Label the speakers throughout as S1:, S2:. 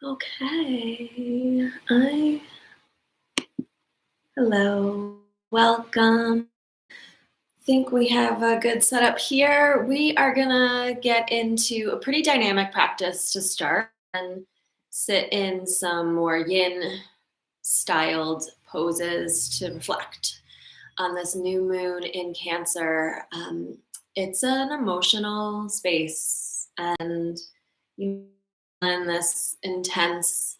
S1: Okay. Hello. Welcome. Think we have a good setup here. We are gonna get into a pretty dynamic practice to start and sit in some more yin styled poses to reflect on this new moon in Cancer. It's an emotional space, and you in this intense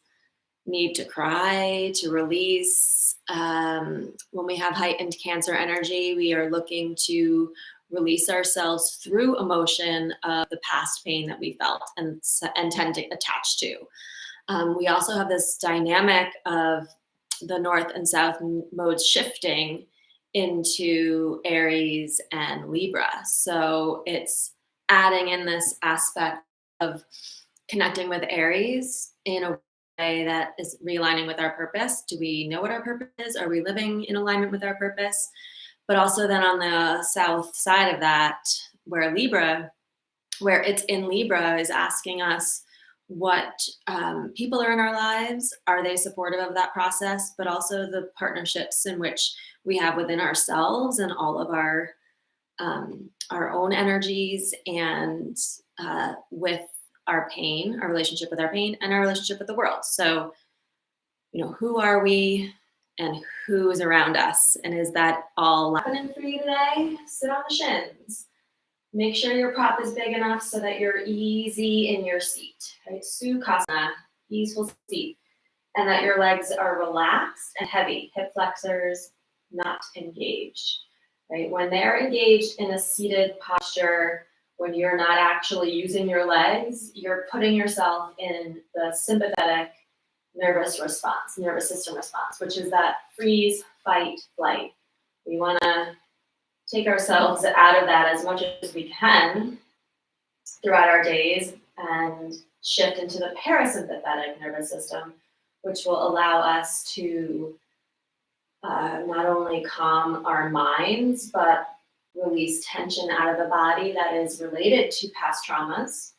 S1: need to cry, to release. When we have heightened Cancer energy, we are looking to release ourselves through emotion of the past pain that we felt and tend to attach to. We also have this dynamic of the North and South modes shifting into Aries and Libra. So it's adding in this aspect of connecting with Aries in a way that is realigning with our purpose. Do we know what our purpose is? Are we living in alignment with our purpose? But also then on the south side of that, where it's in Libra, is asking us what people are in our lives. Are they supportive of that process? But also the partnerships in which we have within ourselves and all of our own energies and with our pain, our relationship with our pain, and our relationship with the world. So, who are we and who is around us? And is that all happening for you today? Sit on the shins. Make sure your prop is big enough so that you're easy in your seat, right? Sukhasana, easeful seat, and that your legs are relaxed and heavy, hip flexors not engaged, right? When they're engaged in a seated posture, when you're not actually using your legs, you're putting yourself in the sympathetic nervous system response, which is that freeze, fight, flight. We want to take ourselves out of that as much as we can throughout our days and shift into the parasympathetic nervous system, which will allow us to not only calm our minds, but release tension out of the body that is related to past traumas.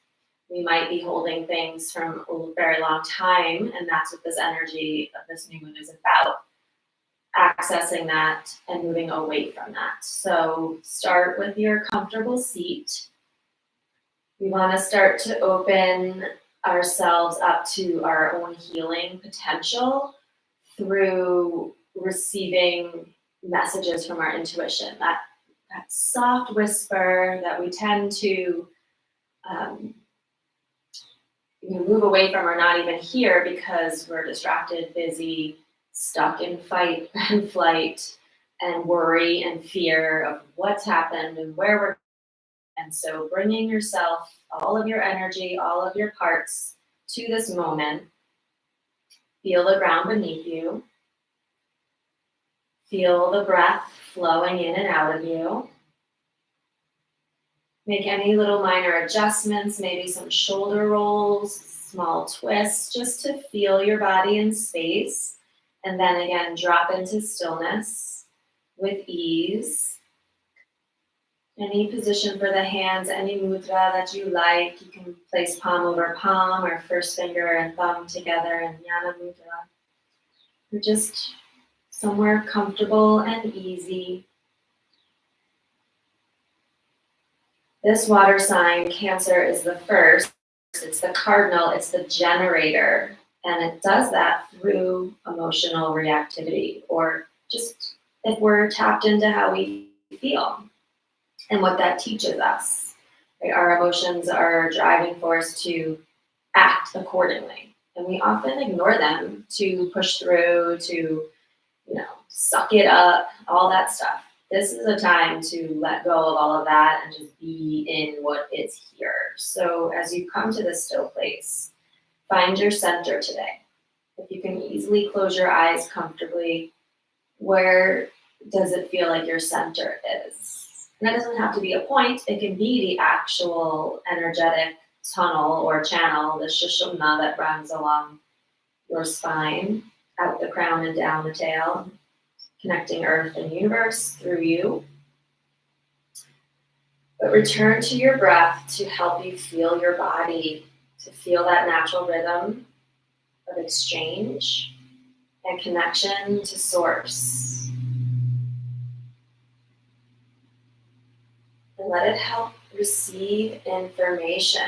S1: We might be holding things from a very long time, and that's what this energy of this new moon is about. Accessing that and moving away from that. So start with your comfortable seat. We want to start to open ourselves up to our own healing potential through receiving messages from our intuition, that soft whisper that we tend to move away from or not even hear because we're distracted, busy, stuck in fight and flight and worry and fear of what's happened and where we're. And so bringing yourself, all of your energy, all of your parts to this moment. Feel the ground beneath you. Feel the breath flowing in and out of you. Make any little minor adjustments, maybe some shoulder rolls, small twists, just to feel your body in space. And then again, drop into stillness with ease. Any position for the hands, any mudra that you like. You can place palm over palm or first finger and thumb together in Jnana Mudra. Or just somewhere comfortable and easy. This water sign, Cancer, is the first. It's the cardinal, it's the generator. And it does that through emotional reactivity, or just if we're tapped into how we feel and what that teaches us. Right? Our emotions are a driving force to act accordingly. And we often ignore them to push through, to, suck it up, all that stuff. This is a time to let go of all of that and just be in what is here. So as you come to this still place, find your center today. If you can easily close your eyes comfortably, where does it feel like your center is? And it doesn't have to be a point. It can be the actual energetic tunnel or channel, the shushumna that runs along your spine, out the crown and down the tail, connecting earth and universe through you. But return to your breath to help you feel your body, to feel that natural rhythm. of exchange and connection to source. And let it help receive information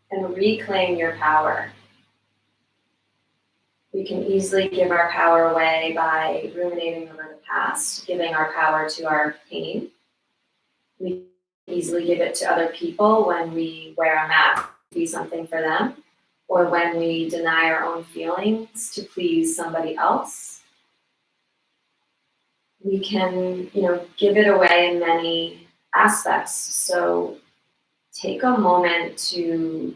S1: and reclaim your power. We can easily give our power away by ruminating over the past, giving our power to our pain. We easily give it to other people when we wear a mask to be something for them, or when we deny our own feelings to please somebody else. We can, give it away in many aspects. So take a moment to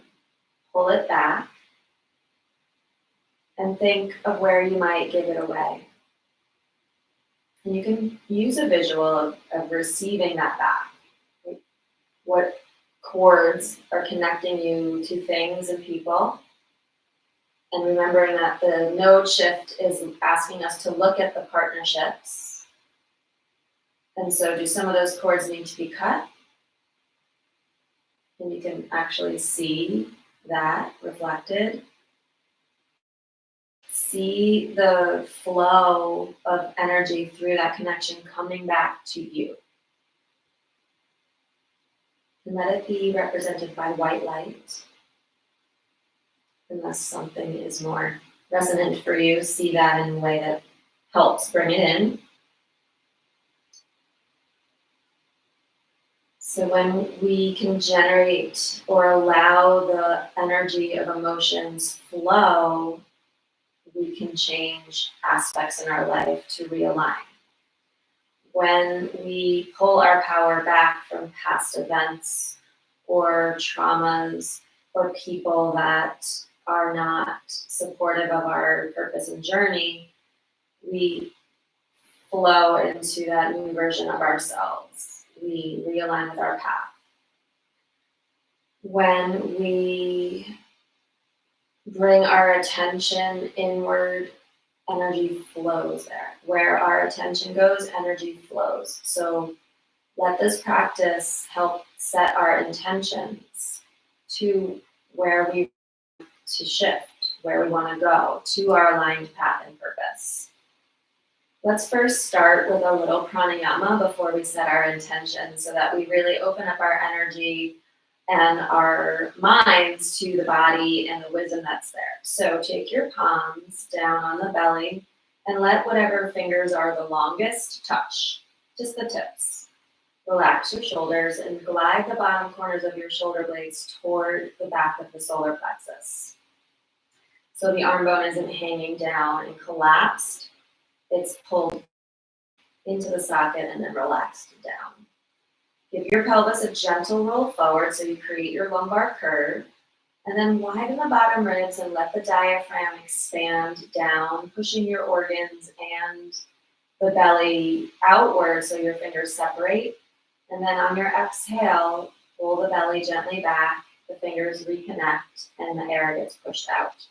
S1: pull it back and think of where you might give it away. And you can use a visual of receiving that back. Like what cords are connecting you to things and people. And remembering that the node shift is asking us to look at the partnerships. And so do some of those cords need to be cut? And you can actually see that reflected. See the flow of energy through that connection coming back to you. And let it be represented by white light. Unless something is more resonant for you, see that in a way that helps bring it in. So when we can generate or allow the energy of emotions flow, we can change aspects in our life to realign. When we pull our power back from past events or traumas or people that are not supportive of our purpose and journey, we flow into that new version of ourselves. We realign with our path. When we bring our attention inward, energy flows there. Where our attention goes, energy flows. So let this practice help set our intentions to where we want to shift, where we want to go, to our aligned path and purpose. Let's first start with a little pranayama before we set our intention so that we really open up our energy and our minds to the body and the wisdom that's there. So take your palms down on the belly and let whatever fingers are the longest touch, just the tips. Relax your shoulders and glide the bottom corners of your shoulder blades toward the back of the solar plexus. So the arm bone isn't hanging down and collapsed. It's pulled into the socket and then relaxed down. Give your pelvis a gentle roll forward so you create your lumbar curve. And then widen the bottom ribs and let the diaphragm expand down, pushing your organs and the belly outward so your fingers separate. And then on your exhale, pull the belly gently back, the fingers reconnect, and the air gets pushed out.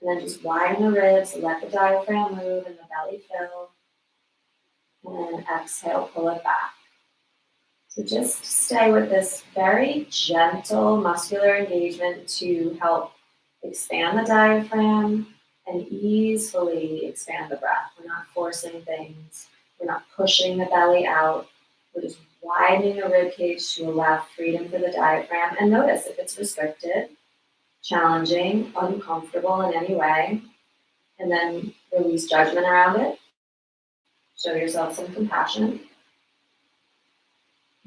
S1: And then just widen the ribs, let the diaphragm move and the belly fill. And then exhale, pull it back. So just stay with this very gentle muscular engagement to help expand the diaphragm and easily expand the breath. We're not forcing things. We're not pushing the belly out. We're just widening the rib cage to allow freedom for the diaphragm. And notice if it's restricted, challenging, uncomfortable in any way, and then release judgment around it. Show yourself some compassion.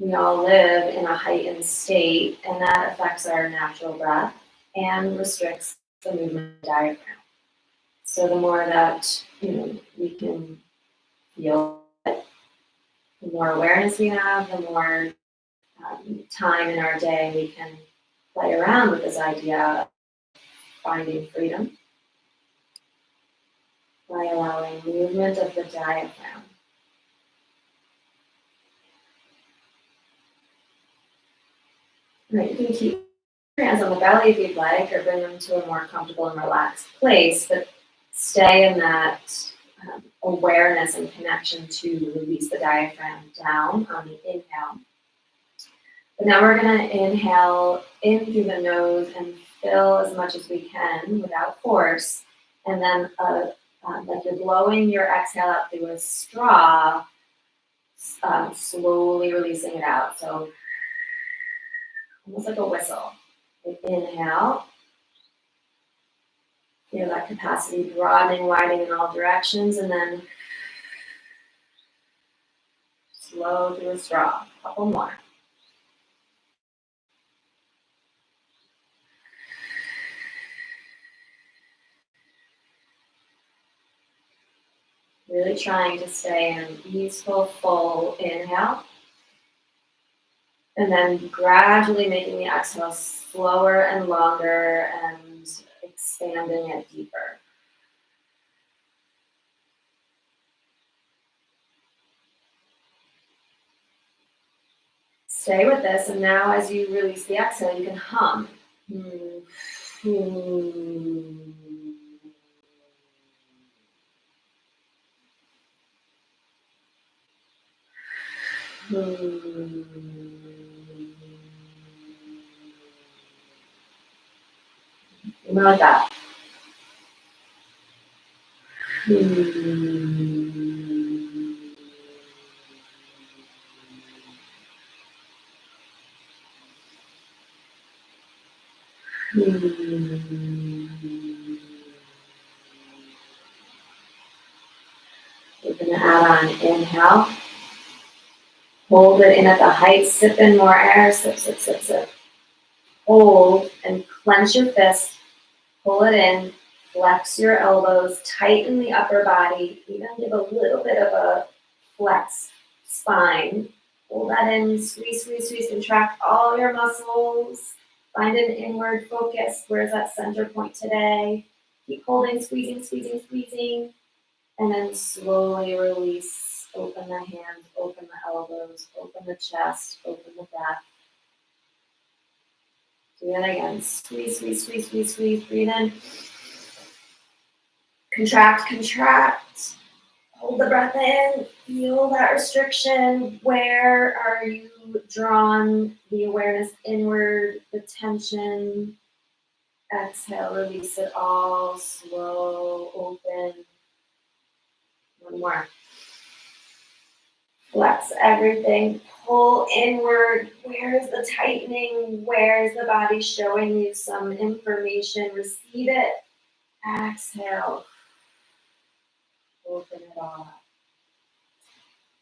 S1: We all live in a heightened state, and that affects our natural breath and restricts the movement of the diaphragm. So the more that we can feel it, the more awareness we have, the more time in our day we can play around with this idea of finding freedom by allowing movement of the diaphragm. Right, you can keep your hands on the belly if you'd like, or bring them to a more comfortable and relaxed place, but stay in that awareness and connection to release the diaphragm down on the inhale. But now we're going to inhale in through the nose and fill as much as we can without force. And then like you're blowing your exhale out through a straw, slowly releasing it out. So almost like a whistle. Inhale. Feel that capacity broadening, widening in all directions, and then slow through a straw. A couple more. Really trying to stay in an easeful, full inhale. And then gradually making the exhale slower and longer and expanding it deeper. Stay with this, and now as you release the exhale, you can hum. More like that. We're going to add on inhale. Hold it in at the height, sip in more air, sip, sip, sip, sip. Hold and clench your fist, pull it in, flex your elbows, tighten the upper body, even give a little bit of a flex spine. Pull that in, squeeze, squeeze, squeeze, contract all your muscles. Find an inward focus. Where's that center point today? Keep holding, squeezing, squeezing, squeezing. And then slowly release. Open the hands, open the elbows, open the chest, open the back. Do that again. Squeeze, squeeze, squeeze, squeeze, squeeze. Breathe in. Contract, contract. Hold the breath in. Feel that restriction. Where are you drawn the awareness inward, the tension? Exhale, release it all. Slow, open. One more. Flex everything. Pull inward. Where's the tightening? Where's the body showing you some information? Receive it. Exhale. Open it all up.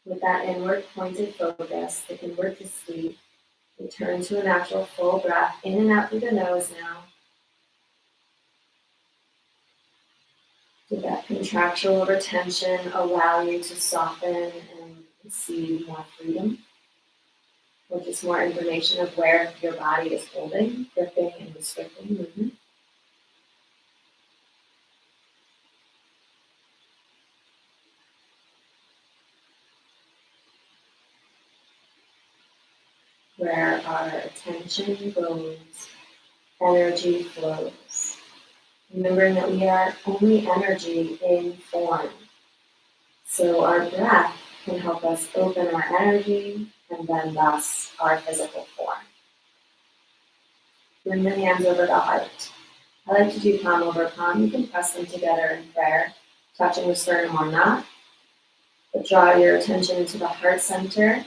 S1: With that inward pointed focus, the inward to sleep, return to a natural full breath in and out through the nose now. Did that contractual retention allow you to soften and receive more freedom? Or just more information of where your body is holding, gripping and restricting movement? Where our attention goes, energy flows. Remembering that we are only energy in form. So our breath can help us open our energy and then thus our physical form. Bring the hands over the heart. I like to do palm over palm. You can press them together in prayer, touching the sternum or not. But draw your attention into the heart center.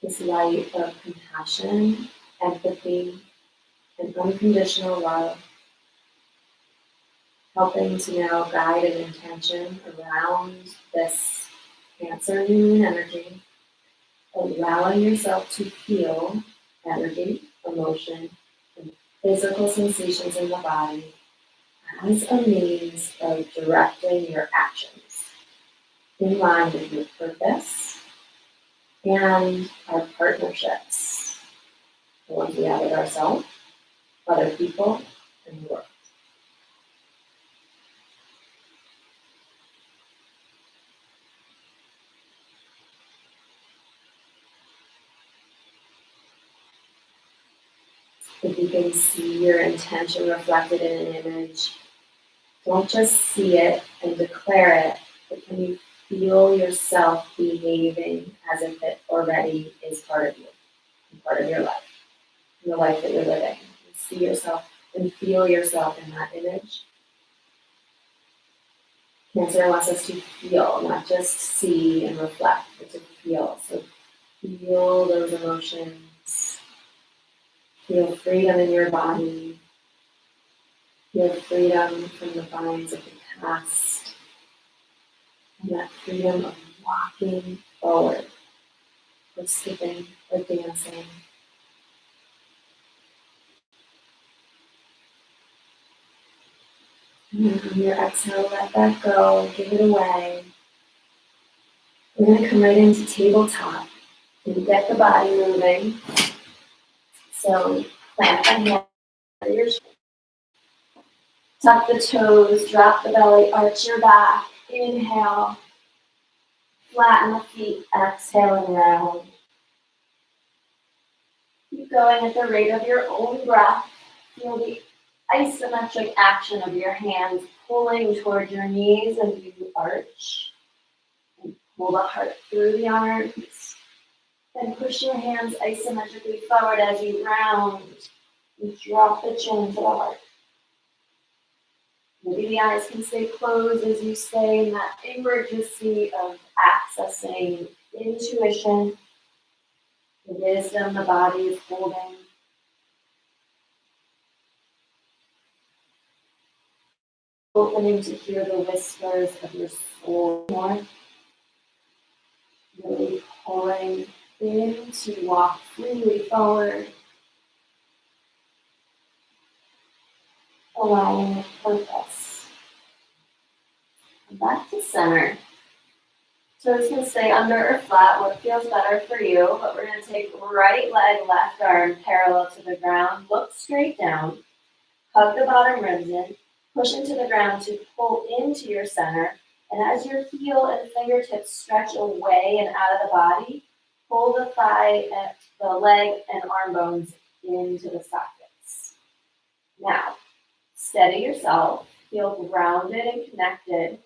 S1: This light of compassion, empathy, and unconditional love, helping to now guide an intention around this Cancer moon energy, allowing yourself to feel energy, emotion, and physical sensations in the body as a means of directing your actions in line with your purpose and our partnerships, the ones we have with ourselves, other people, and the world. If you can see your intention reflected in an image, don't just see it and declare it, but can you feel yourself behaving as if it already is part of you, and part of your life, and the life that you're living? And see yourself and feel yourself in that image. Cancer wants us to feel, not just see and reflect, but to feel. So feel those emotions. Feel freedom in your body. Feel freedom from the binds of the past. And that freedom of walking forward, or skipping, or dancing. And then on your exhale, let that go, give it away. We're going to come right into tabletop and get the body moving. So plant the hand under your shoulder. Tuck the toes, drop the belly, arch your back. Inhale, flatten the feet, exhale and round. Keep going at the rate of your own breath. Feel the isometric action of your hands pulling toward your knees as you arch. And pull the heart through the arms. Then push your hands isometrically forward as you round. And drop the chin to the heart. Maybe the eyes can stay closed as you stay in that emergency of accessing intuition, the wisdom the body is holding. Opening to hear the whispers of your soul more. Really pulling in to walk freely forward. Aligning with purpose. And back to center. Toes can stay under or flat, what feels better for you, but we're going to take right leg, left arm parallel to the ground. Look straight down. Hug the bottom ribs in. Push into the ground to pull into your center. And as your heel and fingertips stretch away and out of the body, pull the thigh, and the leg and arm bones into the sockets. Now, steady yourself. Feel grounded and connected.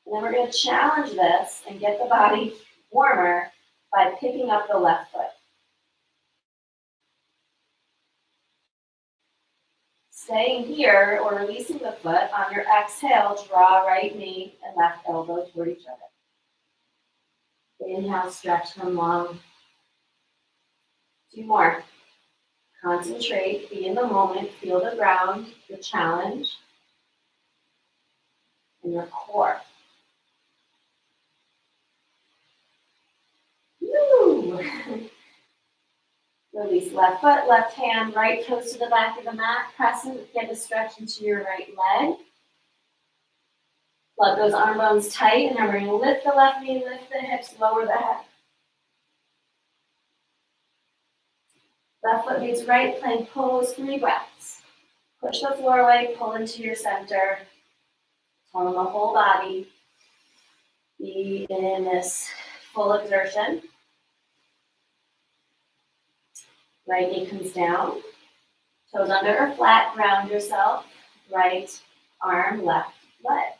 S1: And then we're going to challenge this and get the body warmer by picking up the left foot. Staying here or releasing the foot on your exhale, draw right knee and left elbow toward each other. Inhale, stretch them long. 2 more. Concentrate, be in the moment, feel the ground, the challenge, and your core. Woo! Release left foot, left hand, right toes to the back of the mat. Press and get a stretch into your right leg. Let those arm bones tight, and then we're going to lift the left knee, lift the hips, lower the head. Left foot meets right, plank pose, 3 breaths. Push the floor away, pull into your center. Tone the whole body. Be in this full exertion. Right knee comes down. Toes under or flat, ground yourself. Right arm, left leg.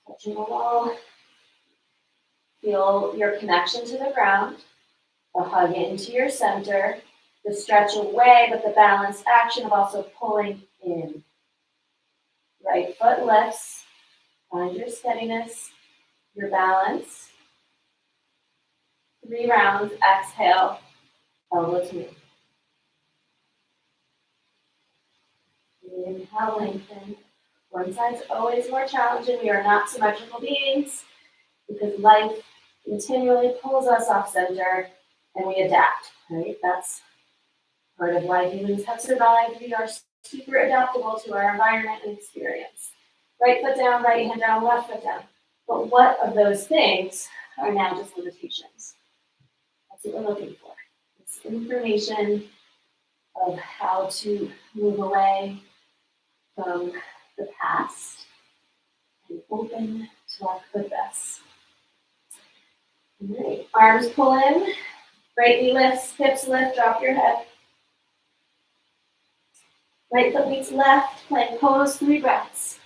S1: Touching the wall. Feel your connection to the ground. The hug into your center. The stretch away, but the balanced action of also pulling in. Right foot lifts. Find your steadiness, your balance. 3 rounds. Exhale. Elbow to knee. Inhale, lengthen. One side's always more challenging. We are not symmetrical beings because life continually pulls us off center and we adapt, right? That's part of why humans have survived. We are super adaptable to our environment and experience. Right foot down, right hand down, left foot down. But what of those things are now just limitations? That's what we're looking for. It's information of how to move away from the past and open to our purpose. All right, arms pull in, right knee lifts, hips lift, drop your head. Right foot meets left, plank pose, 3 breaths.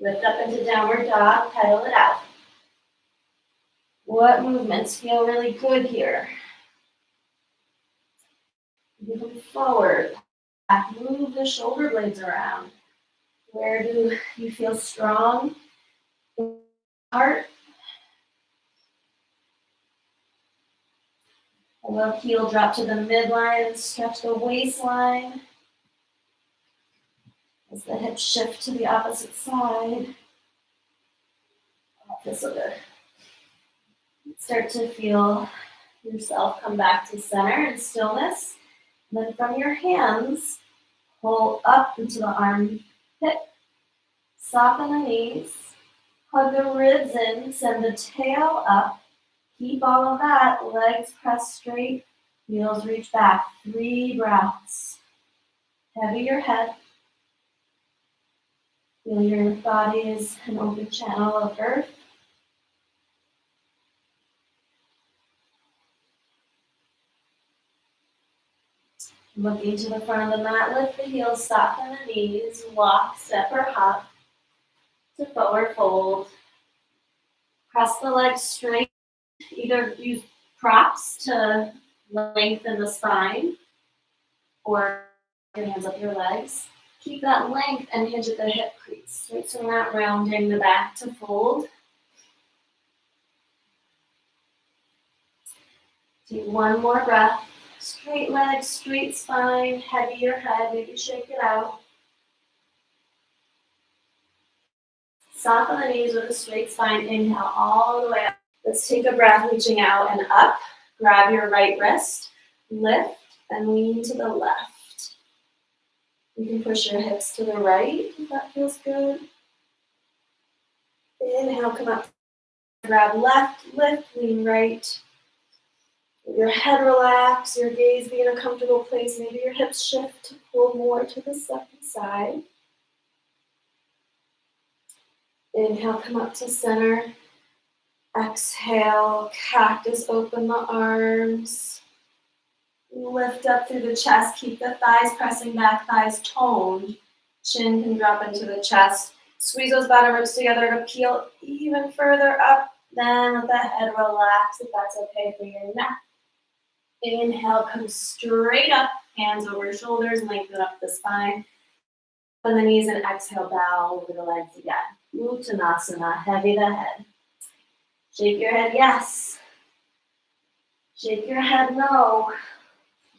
S1: Lift up into downward dog, pedal it out. What movements feel really good here? Move forward, back, move the shoulder blades around. Where do you feel strong? Heart. A little heel drop to the midline, stretch the waistline. As the hips shift to the opposite side. This will good. Start to feel yourself come back to center and stillness. And then from your hands, pull up into the armpit. Soften the knees. Hug the ribs in. Send the tail up. Keep all of that. Legs press straight. Heels reach back. 3 breaths. Heavy your head. Feel your body is an open channel of earth. Looking to the front of the mat, lift the heels, soften the knees, walk, step or hop to forward fold. Press the legs straight. Either use props to lengthen the spine or your hands up your legs. Keep that length and hinge at the hip crease. Right, so we're not rounding the back to fold. Take one more breath. Straight legs, straight spine, heavy your head, maybe shake it out. Soften the knees with a straight spine. Inhale all the way up. Let's take a breath, reaching out and up. Grab your right wrist, lift, and lean to the left. You can push your hips to the right if that feels good. Inhale, come up. Grab left, lift, lean right. Your head relax, your gaze be in a comfortable place. Maybe your hips shift to pull more to the second side. Inhale, come up to center. Exhale, cactus, open the arms. Lift up through the chest. Keep the thighs pressing back, thighs toned. Chin can drop into the chest. Squeeze those bottom ribs together to peel even further up. Then let the head relax if that's okay for your neck. Inhale, come straight up, hands over shoulders, lengthen up the spine. Bend the knees and exhale, bow over the legs again. Uttanasana, heavy the head. Shake your head, yes. Shake your head, no.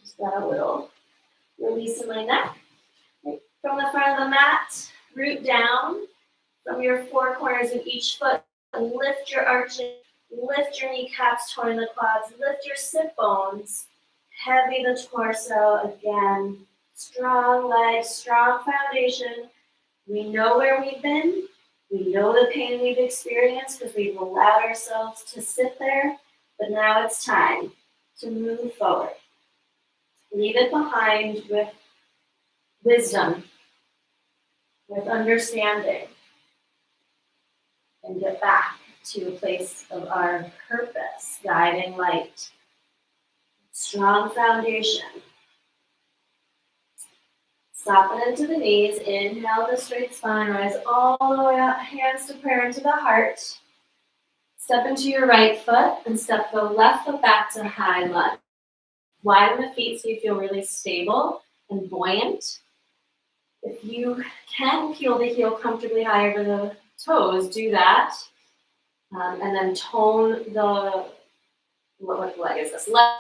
S1: Just got a little release in my neck. Right. From the front of the mat, root down. From your 4 corners of each foot, lift your arches. Lift your kneecaps, towing the quads. Lift your sit bones. Heavy the torso again. Strong legs, strong foundation. We know where we've been. We know the pain we've experienced because we've allowed ourselves to sit there. But now it's time to move forward. Leave it behind with wisdom, with understanding, and get back to a place of our purpose, guiding light. Strong foundation. Soften into the knees. Inhale the straight spine. Rise all the way up. Hands to prayer into the heart. Step into your right foot and step the left foot back to high lunge. Widen the feet so you feel really stable and buoyant. If you can peel the heel comfortably high over the toes, do that. And then tone the, what leg is this? Left,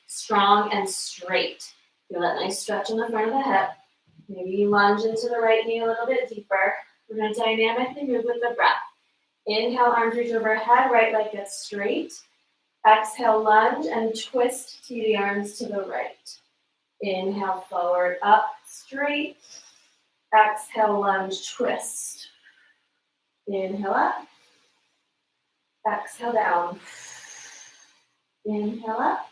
S1: strong and straight. Feel that nice stretch in the front of the hip. Maybe you lunge into the right knee a little bit deeper. We're going to dynamically move with the breath. Inhale, arms reach overhead, right leg gets straight. Exhale, lunge and twist to the arms to the right. Inhale, forward, up, straight. Exhale, lunge, twist. Inhale up. Exhale down. Inhale up.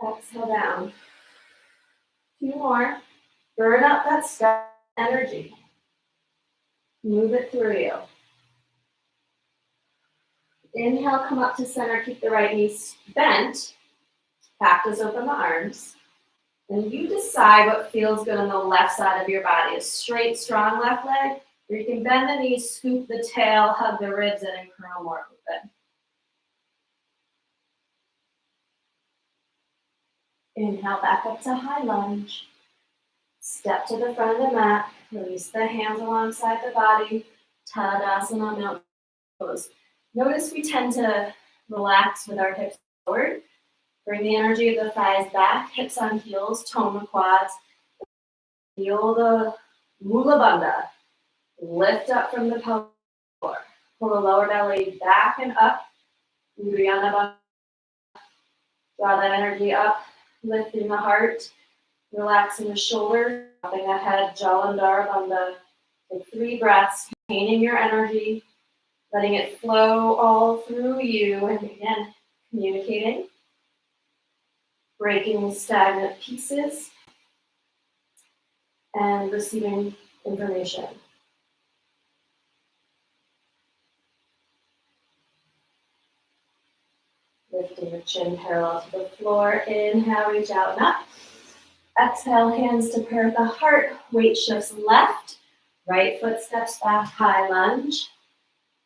S1: Exhale down. 2 more. Burn up that step energy. Move it through you. Inhale, come up to center. Keep the right knee bent. Cactus, open the arms. And you decide what feels good on the left side of your body. A straight, strong left leg Or you can bend the knees, scoop the tail, hug the ribs in, and curl more open. Inhale back up to high lunge. Step to the front of the mat. Release the hands alongside the body. Tadasana, mountain pose. Notice we tend to relax with our hips forward. Bring the energy of the thighs back, hips on heels, tone the quads. Feel the mula bandha. Lift up from the pelvic floor. Pull the lower belly back and up. Uddiyana bandha. Draw that energy up, lifting the heart, relaxing the shoulders, dropping the head, Jalandhara bandha. Take 3 breaths, containing your energy, letting it flow all through you, and again, communicating, breaking stagnant pieces, and receiving information. Lifting the chin parallel to the floor. Inhale, reach out and up. Exhale, hands to pair the heart. Weight shifts left. Right foot steps back, high lunge.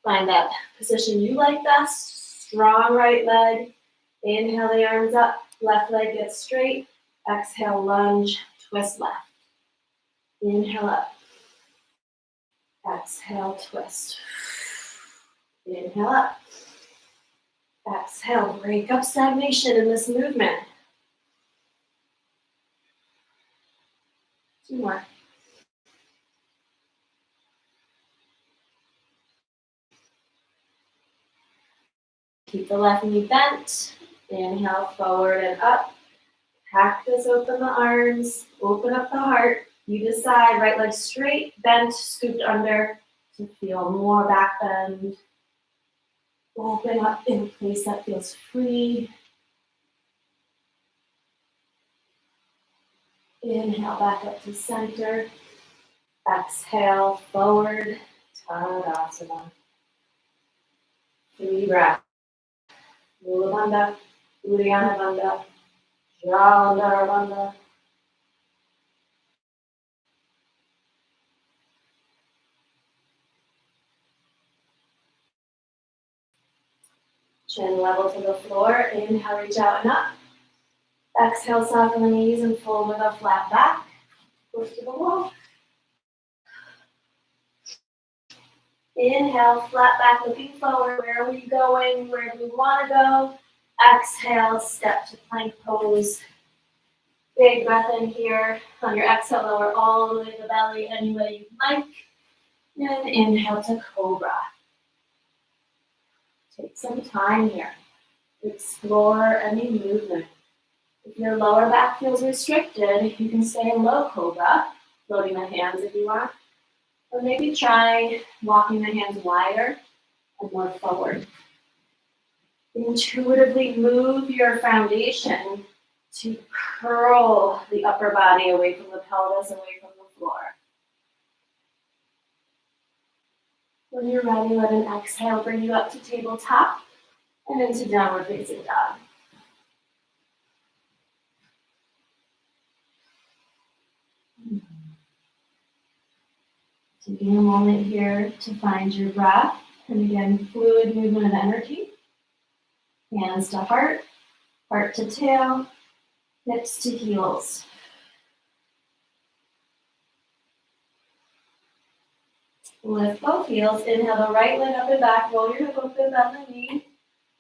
S1: Find that position you like best. Strong right leg. Inhale the arms up. Left leg gets straight. Exhale, lunge, twist left. Inhale up. Exhale, twist. Inhale up. Exhale, break up stagnation in this movement. 2 more. Keep the left knee bent. Inhale, forward and up. Practice, open the arms, open up the heart. You decide, right leg straight, bent, scooped under to feel more back bend. Open up in a place that feels free. Inhale back up to center. Exhale, forward, Tadasana. 3 breaths. Mula bandha, Uddiyana bandha, Jalandhara bandha. Chin level to the floor. Inhale, reach out and up. Exhale, soften the knees and fold with a flat back. Push to the wall. Inhale, flat back, looking forward. Where are we going? Where do we want to go? Exhale, step to plank pose. Big breath in here. On your exhale, lower all the way to the belly any way you like. And inhale to cobra. Take some time here. Explore any movement. If your lower back feels restricted, you can stay in low cobra, floating the hands if you want. Or maybe try walking the hands wider and more forward. Intuitively move your foundation to curl the upper body away from the pelvis, away from the floor. When you're ready, let an exhale bring you up to tabletop and into downward facing dog. Taking a moment here to find your breath, and again, fluid movement of energy. Hands to heart, heart to tail, hips to heels. Lift both heels, inhale the right leg up and back, roll your hip open, bend the knee.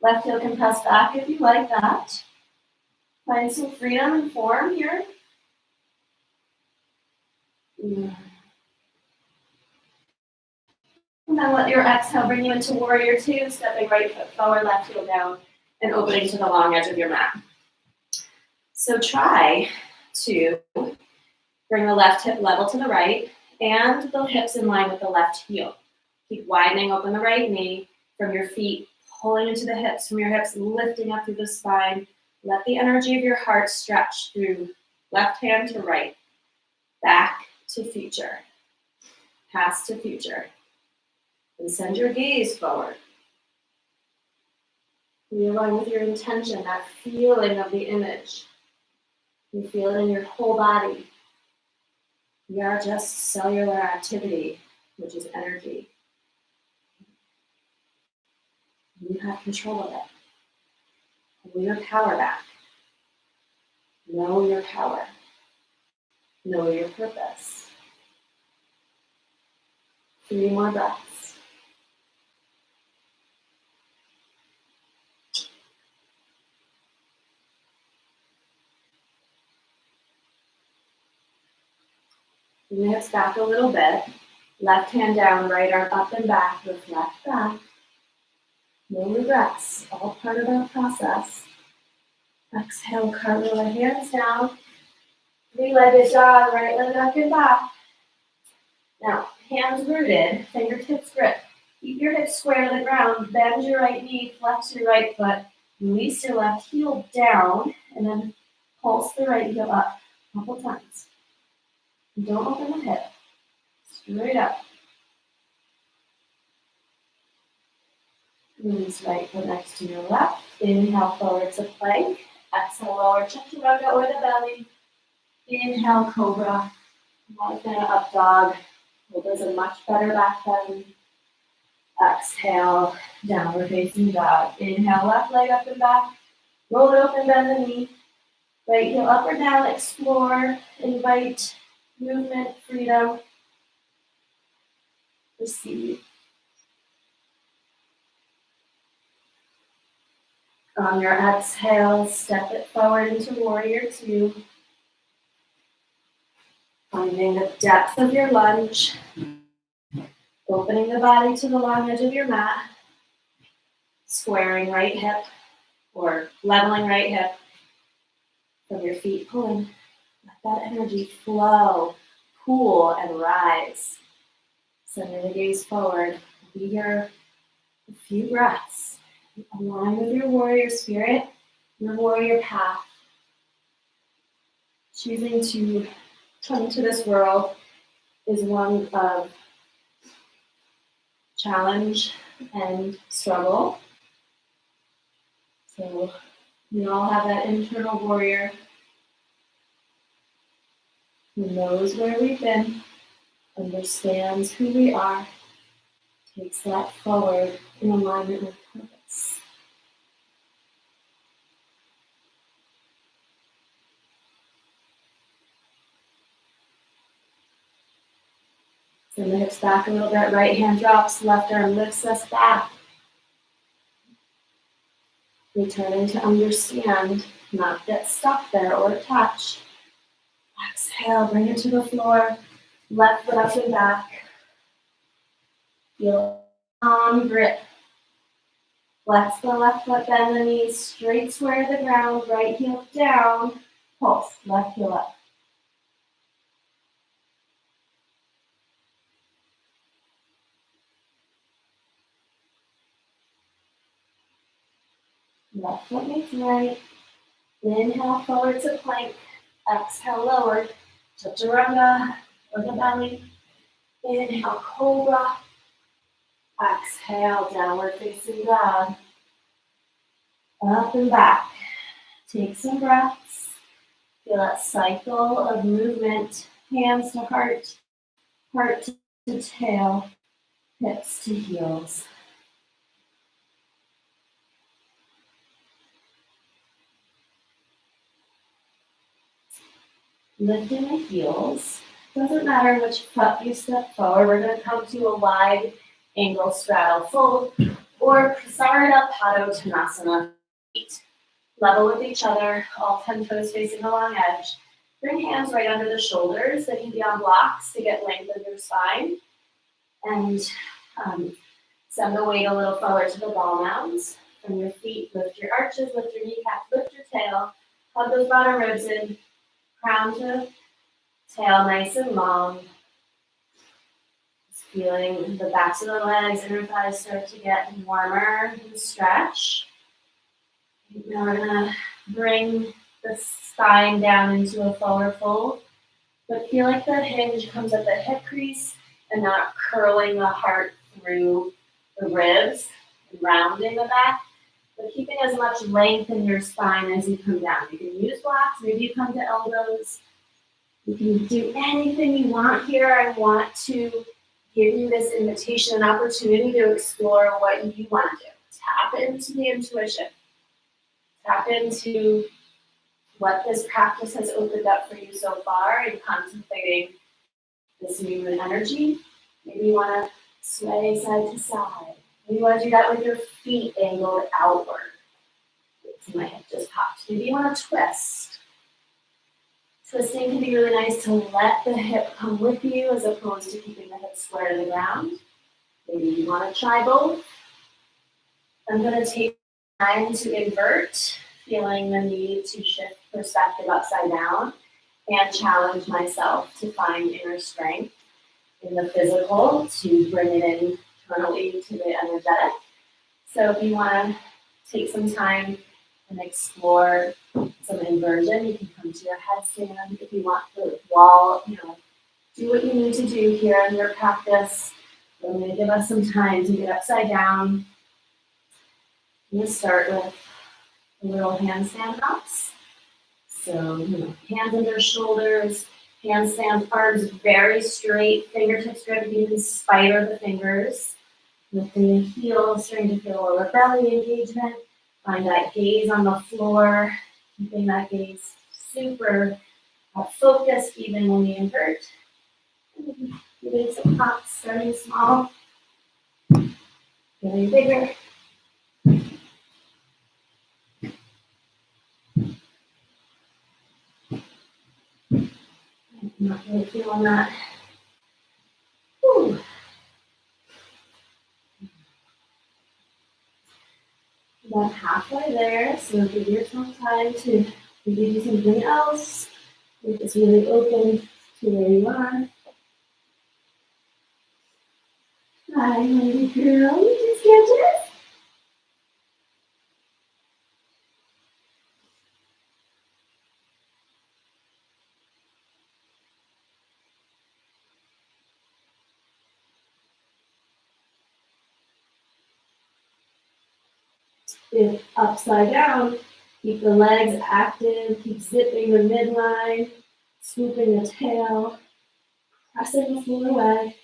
S1: Left heel can press back if you like that. Find some freedom and form here. And then let your exhale bring you into warrior 2, stepping right foot forward, left heel down, and opening to the long edge of your mat. So try to bring the left hip level to the right and the hips in line with the left heel. Keep widening open the right knee from your feet, pulling into the hips, from your hips lifting up through the spine. Let the energy of your heart stretch through left hand to right, back to future, past to future. And send your gaze forward. Realign with your intention, that feeling of the image. You feel it in your whole body. We are just cellular activity. which is energy. You have control of it. Pull your power back. Know your power. Know your purpose. 3 more breaths. Bring the hips back a little bit. Left hand down, right arm up and back. Reflect back. No regrets. All part of our process. Exhale, cartwheel the hands down. 3-legged dog, right leg up and back. Now, hands rooted, fingertips grip. Keep your hips square to the ground. Bend your right knee, flex your right foot. Release your left heel down, and then pulse the right heel up a couple times. Don't open the hip. Straight up. Release right foot next to your left. Inhale forward to plank. Exhale, lower chaturanga or the belly. Inhale, cobra. Not a fan of up dog. Cobra's a much better back bend. Exhale, downward facing dog. Inhale, left leg up and back. Roll it open, bend the knee. Right heel up or down, explore, invite movement, freedom. Receive. On your exhale, step it forward into warrior 2. Finding the depth of your lunge. Opening the body to the long edge of your mat. Squaring right hip or leveling right hip. From your feet pulling. Let that energy flow, cool, and rise. Center the gaze forward. Be here a few breaths. Align with your warrior spirit, your warrior path. Choosing to come into this world is one of challenge and struggle. So we all have that internal warrior who knows where we've been, understands who we are, takes that forward in alignment with purpose. Send the hips back a little bit. Right hand drops, left arm lifts us back. Returning to understand, not get stuck there or attached. Exhale, bring it to the floor. Left foot up and back. Feel on grip. Flex the left foot, bend the knees, straight square to the ground, right heel down, pulse, left heel up. Left foot meets right. Inhale forward to plank. Exhale lower. Chaturanga or the belly. Inhale cobra. Exhale downward facing dog. Up and back. Take some breaths. Feel that cycle of movement. Hands to heart. Heart to tail. Hips to heels. Lifting the heels. Doesn't matter which foot you step forward. We're going to come to a wide angle straddle fold or Prasarana Padottanasana. Feet level with each other, all 10 toes facing the long edge. Bring hands right under the shoulders. They can be on blocks to get length in your spine. And send the weight a little forward to the ball mounds. From your feet, lift your arches, lift your kneecaps, lift your tail. Hug those bottom ribs in. Crown to tail nice and long. Just feeling the backs of the legs, inner thighs start to get warmer and stretch. Now we're going to bring the spine down into a forward fold, but feel like the hinge comes at the hip crease and not curling the heart through the ribs and rounding the back, but keeping as much length in your spine as you come down. You can use blocks, maybe you come to elbows. You can do anything you want here. I want to give you this invitation and opportunity to explore what you want to do. Tap into the intuition. Tap into what this practice has opened up for you so far in contemplating this new moon energy. Maybe you want to sway side to side. Maybe you want to do that with your feet angled outward. My hip just popped. Maybe you want to twist. Twisting can be really nice to let the hip come with you as opposed to keeping the hip square to the ground. Maybe you want to try both. I'm going to take time to invert, feeling the need to shift perspective upside down and challenge myself to find inner strength in the physical to bring it in internally to the energetic. So if you want to take some time and explore some inversion, you can come to your headstand. If you want the wall, do what you need to do here in your practice. I'm going to give us some time to get upside down. I'm going to start with little handstand hops. So, hands under shoulders, handstand, arms very straight, fingertips gripping in spite of the fingers. Lifting the heels, starting to feel lower belly engagement. Find that gaze on the floor, keeping that gaze super focused even when we invert. Giving some hops, starting small, getting bigger. I'm not really feeling that. Whew. About halfway there, so give yourself time to maybe do something else. Make this really open to where you are. Hi, baby girl, you just get it upside down. Keep the legs active, keep zipping the midline, swooping the tail, pressing the floor away.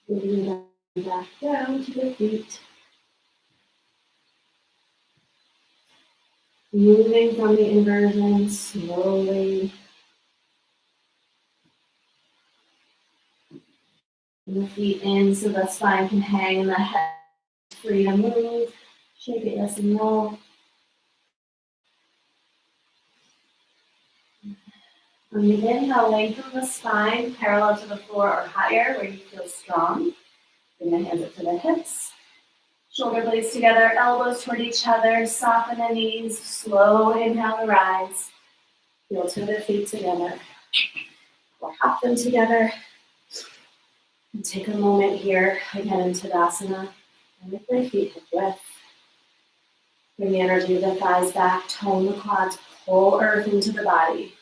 S1: Moving back down to the feet. Moving from the inversion slowly. The feet in so the spine can hang and the head is free to move. Shake it yes and no. On the inhale, lengthen the spine parallel to the floor or higher where you feel strong. Bring the hands up to the hips. Shoulder blades together, elbows toward each other. Soften the knees. Slow inhale to rise. Heel to the feet together. Or hop them together. And take a moment here, again in Tadasana. And with my feet hip width. Bring the energy of the thighs back. Tone the quads. Pull earth into the body.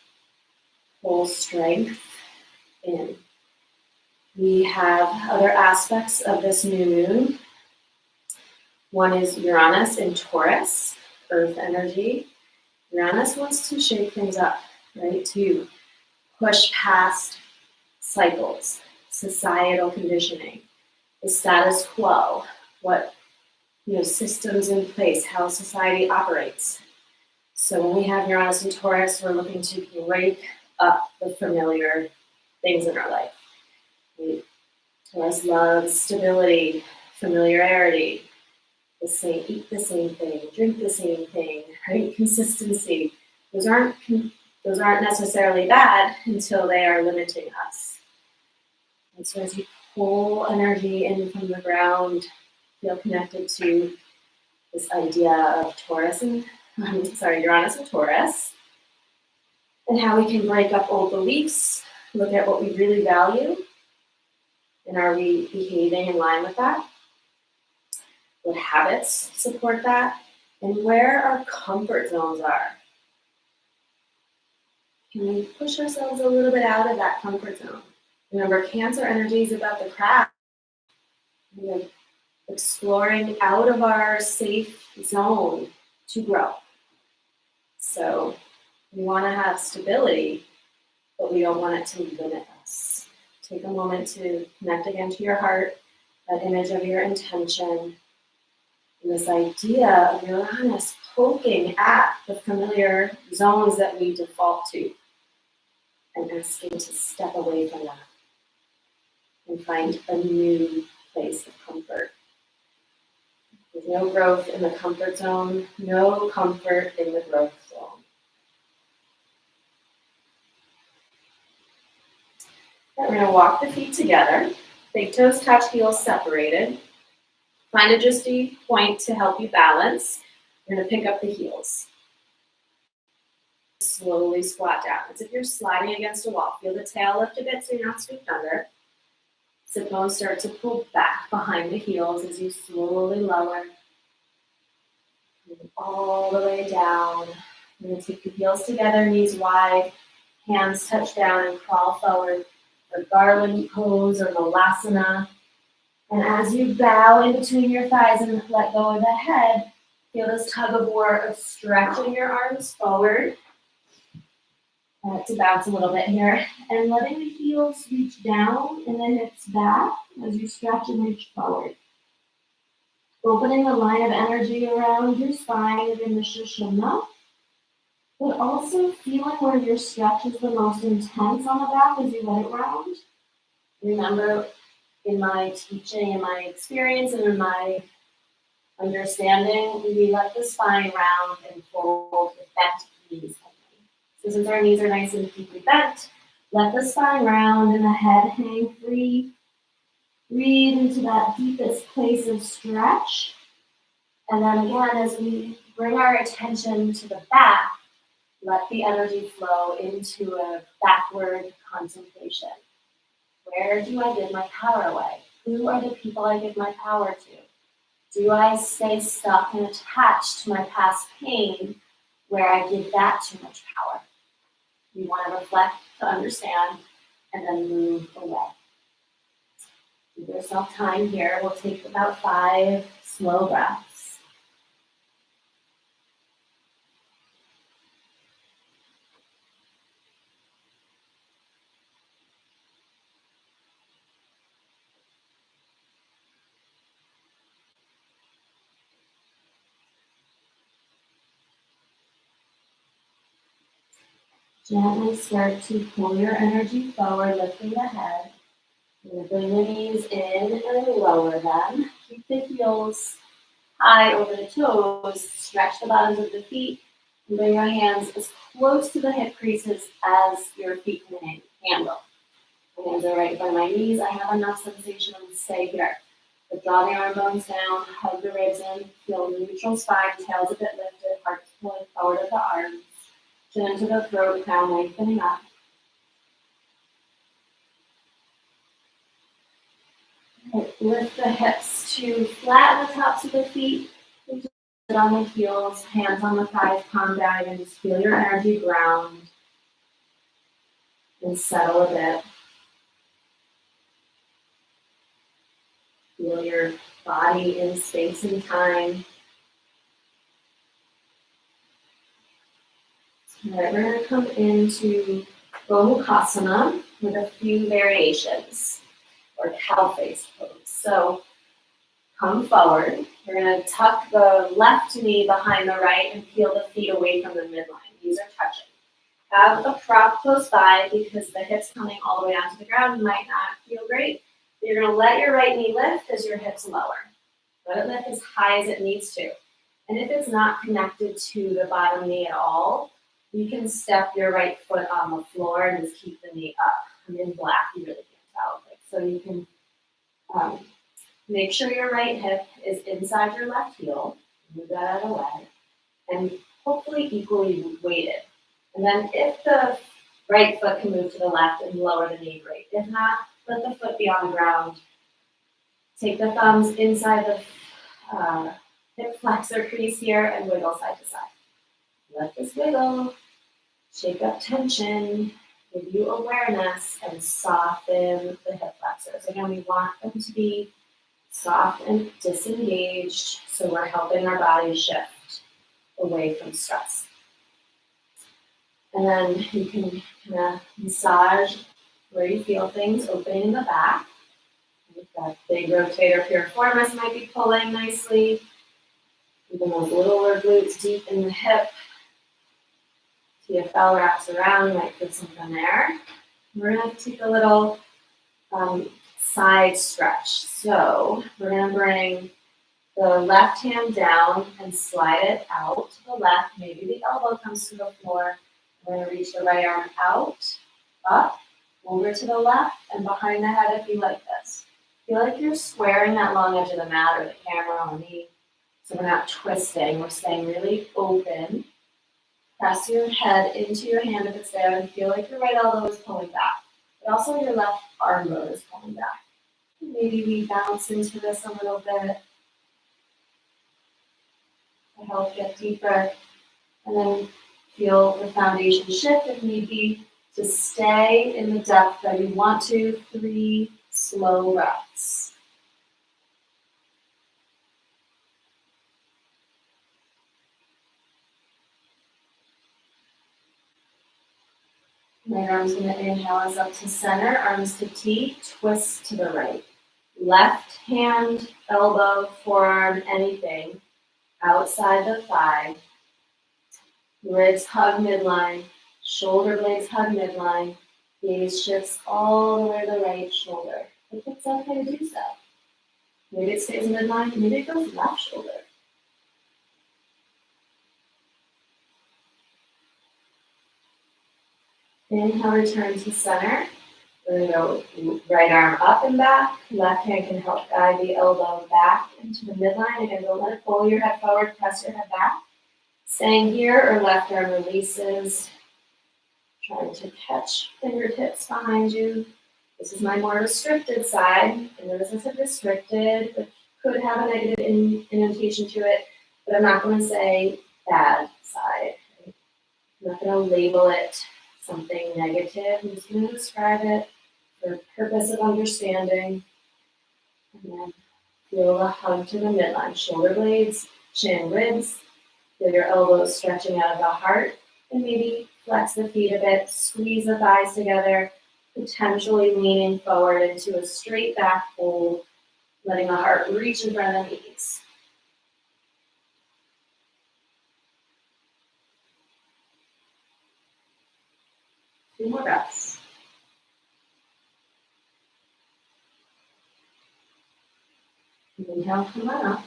S1: Pull strength in. We have other aspects of this new moon. One is Uranus in Taurus, earth energy. Uranus wants to shake things up, right? To push past cycles, societal conditioning, the status quo, what systems in place, how society operates. So when we have Uranus in Taurus, we're looking to break up the familiar things in our life. Taurus loves stability, familiarity. Eat the same thing, drink the same thing, right? Consistency. Those aren't necessarily bad until they are limiting us. And so as you pull energy in from the ground, feel connected to this idea of Uranus and Taurus, and how we can break up old beliefs, look at what we really value, and are we behaving in line with that? What habits support that? And where our comfort zones are. Can we push ourselves a little bit out of that comfort zone? Remember, Cancer energy is about the craft. We're exploring out of our safe zone to grow. So we want to have stability, but we don't want it to limit us. Take a moment to connect again to your heart, that image of your intention, and this idea of Uranus poking at the familiar zones that we default to, and asking to step away from that and find a new place of comfort. There's no growth in the comfort zone, no comfort in the growth zone. Then we're going to walk the feet together, big toes touch, heels separated. Find a justy point to help you balance. You're going to pick up the heels. Slowly squat down as if you're sliding against a wall. Feel the tail lift a bit so you're not scooped under. Sit bones start to pull back behind the heels as you slowly lower. Move all the way down. You're going to take the heels together, knees wide, hands touch down and crawl forward for garland pose or malasana. And as you bow in between your thighs and let go of the head, feel this tug of war of stretching your arms forward. To bounce a little bit here. And letting the heels reach down and the hips back as you stretch and reach forward. Opening the line of energy around your spine in the Shushumna, but also feeling where your stretch is the most intense on the back as you let it round. Remember, in my teaching, in my experience, and in my understanding, we let the spine round and fold with bent knees. So since our knees are nice and deeply bent, let the spine round and the head hang free. Breathe into that deepest place of stretch. And then again, as we bring our attention to the back, let the energy flow into a backward contemplation. Where do I give my power away? Who are the people I give my power to? Do I stay stuck and attached to my past pain where I give that too much power? You want to reflect to understand and then move away. Give yourself time here. We'll take about 5 slow breaths. Gently start to pull your energy forward, lifting the head. You're going to bring the knees in and lower them. Keep the heels high over the toes. Stretch the bottoms of the feet. And bring your hands as close to the hip creases as your feet can handle. My hands are right in front of my knees. I have enough sensation to stay here. But draw the arm bones down, hug the ribs in, feel neutral spine, tails a bit lifted, heart pulling forward of the arms. Chin into the throat, crown lengthening up. Lift the hips to flatten the tops of the feet. Sit on the heels, hands on the thighs, palm down, and just feel your energy ground and settle a bit. Feel your body in space and time. All right, we're going to come into Gomukhasana with a few variations, or cow face pose. So come forward. We're going to tuck the left knee behind the right and peel the feet away from the midline. These are touching. Have a prop close by because the hips coming all the way onto the ground might not feel great. You're going to let your right knee lift as your hips lower. Let it lift as high as it needs to. And if it's not connected to the bottom knee at all, you can step your right foot on the floor and just keep the knee up. I'm in black, you really can't tell. So you can make sure your right hip is inside your left heel. Move that out of the way. And hopefully equally weighted. And then if the right foot can move to the left and lower the knee, great. If not, let the foot be on the ground. Take the thumbs inside the hip flexor crease here and wiggle side to side. Let this wiggle. Shake up tension, give you awareness, and soften the hip flexors. Again, we want them to be soft and disengaged, so we're helping our body shift away from stress. And then you can kind of massage where you feel things, opening in the back. That big rotator piriformis might be pulling nicely. Even those littler glutes deep in the hip. TFL wraps around, you might feel something there. We're going to take a little side stretch. So we're going to bring the left hand down and slide it out to the left. Maybe the elbow comes to the floor. We're going to reach the right arm out, up, over to the left, and behind the head if you like this. Feel like you're squaring that long edge of the mat or the camera on me. So we're not twisting. We're staying really open. Press your head into your hand if it's there and feel like your right elbow is pulling back. But also your left arm bone is pulling back. Maybe we bounce into this a little bit to help get deeper. And then feel the foundation shift if need be to stay in the depth that you want to. 3 slow breaths. Right arm's going to inhale us up to center, arms to T, twist to the right. Left hand, elbow, forearm, anything outside the thigh. Ribs hug midline, shoulder blades hug midline. Gaze shifts all the way to the right shoulder. If it's okay to do so. Maybe it stays midline, maybe it goes left shoulder. Inhale, return to center. We're going to go right arm up and back. Left hand can help guide the elbow back into the midline. Again, don't let it pull your head forward, press your head back. Staying here, or left arm releases. Trying to catch fingertips behind you. This is my more restricted side. And notice I said restricted, but could have a negative indentation to it. But I'm not going to say bad side. Right? I'm not going to label it something negative. I'm just going to describe it for the purpose of understanding. And then feel a hug to the midline. Shoulder blades, chin, ribs. Feel your elbows stretching out of the heart. And maybe flex the feet a bit. Squeeze the thighs together. Potentially leaning forward into a straight back fold. Letting the heart reach in front of the knees. Two more breaths. Inhale, come on up.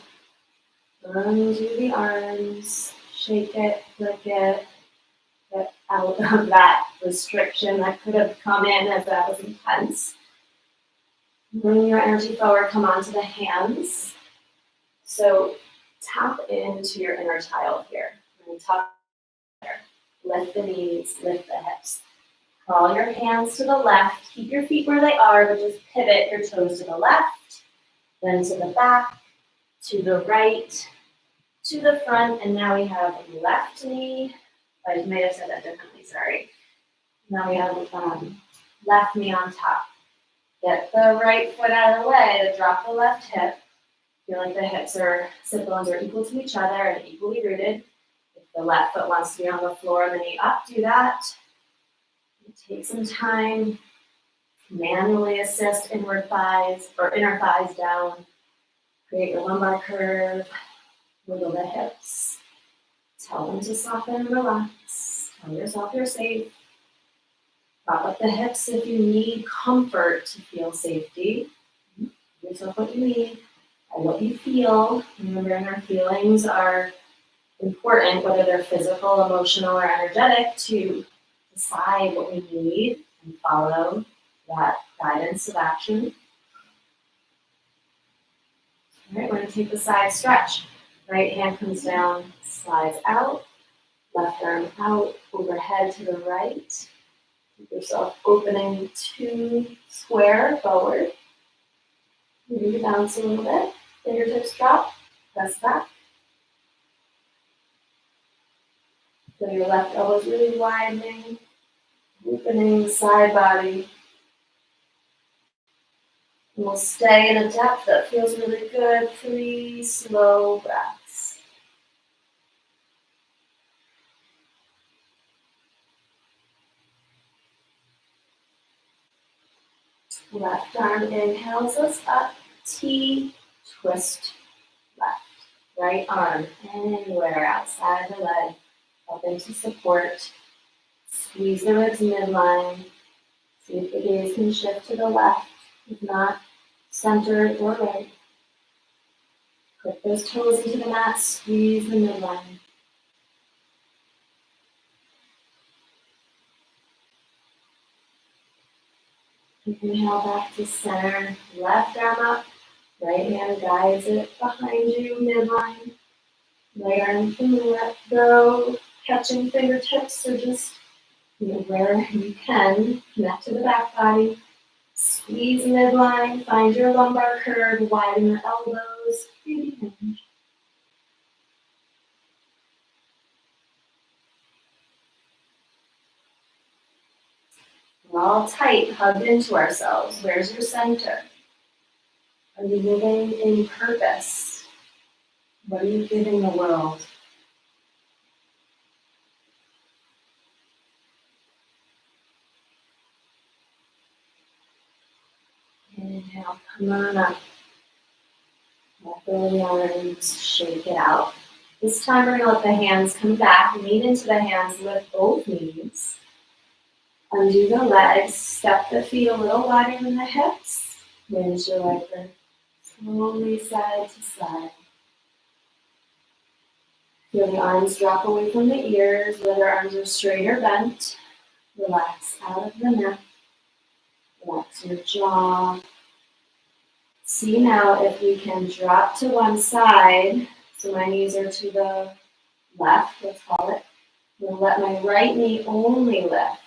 S1: Undo the arms, shake it, flick it, get out of that restriction that could have come in as that was intense. Bring your energy forward, come onto the hands. So tap into your inner child here. Tuck there. Lift the knees, lift the hips. Crawl your hands to the left. Keep your feet where they are, but just pivot your toes to the left, then to the back, to the right, to the front, and now we have left knee. I may have said that differently, sorry. Now we have left knee on top. Get the right foot out of the way to drop the left hip. Feel like the hips are, sit bones are equal to each other and equally rooted. If the left foot wants to be on the floor, the knee up, do that. Take some time. Manually assist inward thighs or inner thighs down. Create your lumbar curve. Wiggle the hips. Tell them to soften and relax. Tell yourself you're safe. Prop up the hips if you need comfort to feel safety. Give yourself what you need and what you feel. Remembering our feelings are important, whether they're physical, emotional, or energetic, to decide what we need and follow that guidance of action. All right, we're going to take the side stretch. Right hand comes down, slides out, left arm out, overhead to the right. Keep yourself opening to square forward. Maybe bounce a little bit. Fingertips drop, press back. Feel your left elbows really widening, opening the side body. And we'll stay in a depth that feels really good. 3 slow breaths. Left arm inhales us up, T, twist left. Right arm anywhere outside the leg, up into support. Squeeze the ribs midline. See if the gaze can shift to the left. If not, center or right. Click those toes into the mat, squeeze the midline. Inhale back to center, left arm up, right hand guides it behind you, midline. Right arm can let go, catching fingertips, so just where you can, connect to the back body. Squeeze midline, find your lumbar curve, widen the elbows, breathing in. We're all tight, hugged into ourselves. Where's your center? Are you living in purpose? What are you giving the world? Inhale, come on up. Let go of the arms, shake it out. This time we're going to let the hands come back, lean into the hands, lift both knees. Undo the legs, step the feet a little wider than the hips. Raise your leg length. Slowly side to side. Feel the arms drop away from the ears, whether arms are straight or bent. Relax out of the neck. Relax your jaw. See now if we can drop to one side. So my knees are to the left, let's call it. I'm going to let my right knee only lift.